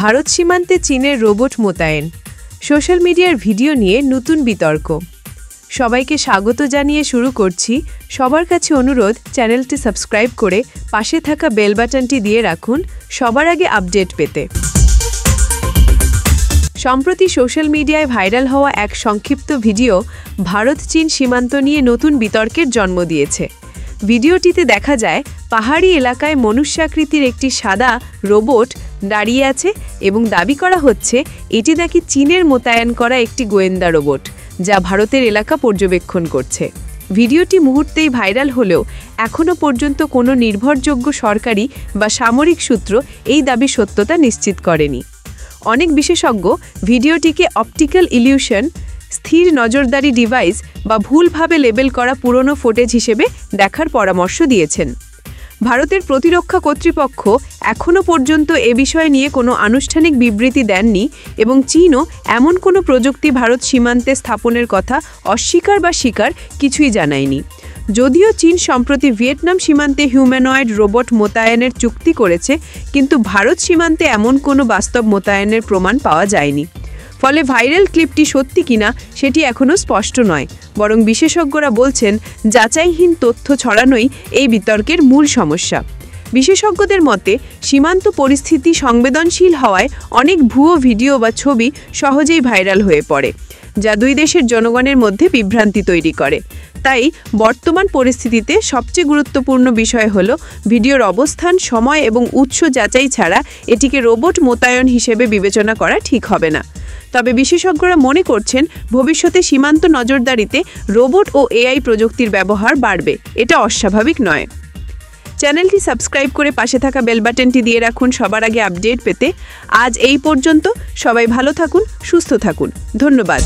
ভারত সীমান্তে চীনের রোবট মোতায়েন, সোশ্যাল মিডিয়ার ভিডিও নিয়ে নতুন বিতর্ক। সবাইকে স্বাগত জানিয়ে শুরু করছি। সবার কাছে অনুরোধ, চ্যানেলটি সাবস্ক্রাইব করে পাশে থাকা বেল বাটনটি দিয়ে রাখুন সবার আগে আপডেট পেতে। সম্প্রতি সোশ্যাল মিডিয়ায় ভাইরাল হওয়া এক সংক্ষিপ্ত ভিডিও ভারত চীন সীমান্ত নিয়ে নতুন বিতর্কের জন্ম দিয়েছে। ভিডিওটিতে দেখা যায় পাহাড়ি এলাকায় মনুষ্যাকৃতির একটি সাদা রোবট দাঁড়িয়ে আছে এবং দাবি করা হচ্ছে এটি নাকি চীনের মোতায়েন করা একটি গোয়েন্দা রোবট, যা ভারতের এলাকা পর্যবেক্ষণ করছে। ভিডিওটি মুহূর্তেই ভাইরাল হলেও এখনও পর্যন্ত কোনো নির্ভরযোগ্য সরকারি বা সামরিক সূত্র এই দাবির সত্যতা নিশ্চিত করেনি। অনেক বিশেষজ্ঞ ভিডিওটিকে অপটিক্যাল ইলিউশন, স্থির নজরদারি ডিভাইস বা ভুলভাবে লেবেল করা পুরনো ফুটেজ হিসেবে দেখার পরামর্শ দিয়েছেন। ভারতের প্রতিরক্ষা কর্তৃপক্ষ এখনও পর্যন্ত এ বিষয় নিয়ে কোনো আনুষ্ঠানিক বিবৃতি দেননি এবং চীনও এমন কোনো প্রযুক্তি ভারত সীমান্তে স্থাপনের কথা অস্বীকার বা স্বীকার কিছুই জানায়নি। যদিও চীন সম্প্রতি ভিয়েতনাম সীমান্তে হিউম্যানয়েড রোবট মোতায়েনের চুক্তি করেছে, কিন্তু ভারত সীমান্তে এমন কোনো বাস্তব মোতায়েনের প্রমাণ পাওয়া যায়নি। ফলে ভাইরাল ক্লিপটি সত্যি কিনা সেটি এখনও স্পষ্ট নয়, বরং বিশেষজ্ঞরা বলছেন যাচাইহীন তথ্য ছড়ানোই এই বিতর্কের মূল সমস্যা। বিশেষজ্ঞদের মতে সীমান্ত পরিস্থিতি সংবেদনশীল হওয়ায় অনেক ভুয়ো ভিডিও বা ছবি সহজেই ভাইরাল হয়ে পড়ে, যা দুই দেশের জনগণের মধ্যে বিভ্রান্তি তৈরি করে। তাই বর্তমান পরিস্থিতিতে সবচেয়ে গুরুত্বপূর্ণ বিষয় হল ভিডিওর অবস্থান, সময় এবং উৎস যাচাই ছাড়া এটিকে রোবট মোতায়েন হিসেবে বিবেচনা করা ঠিক হবে না। তবে বিশেষজ্ঞরা মনে করছেন ভবিষ্যতে সীমান্ত নজরদারিতে রোবট ও এআই প্রযুক্তির ব্যবহার বাড়বে, এটা অস্বাভাবিক নয়। চ্যানেলটি সাবস্ক্রাইব করে পাশে থাকা বেল বাটনটি দিয়ে রাখুন সবার আগে আপডেট পেতে। আজ এই পর্যন্ত। সবাই ভালো থাকুন, সুস্থ থাকুন। ধন্যবাদ।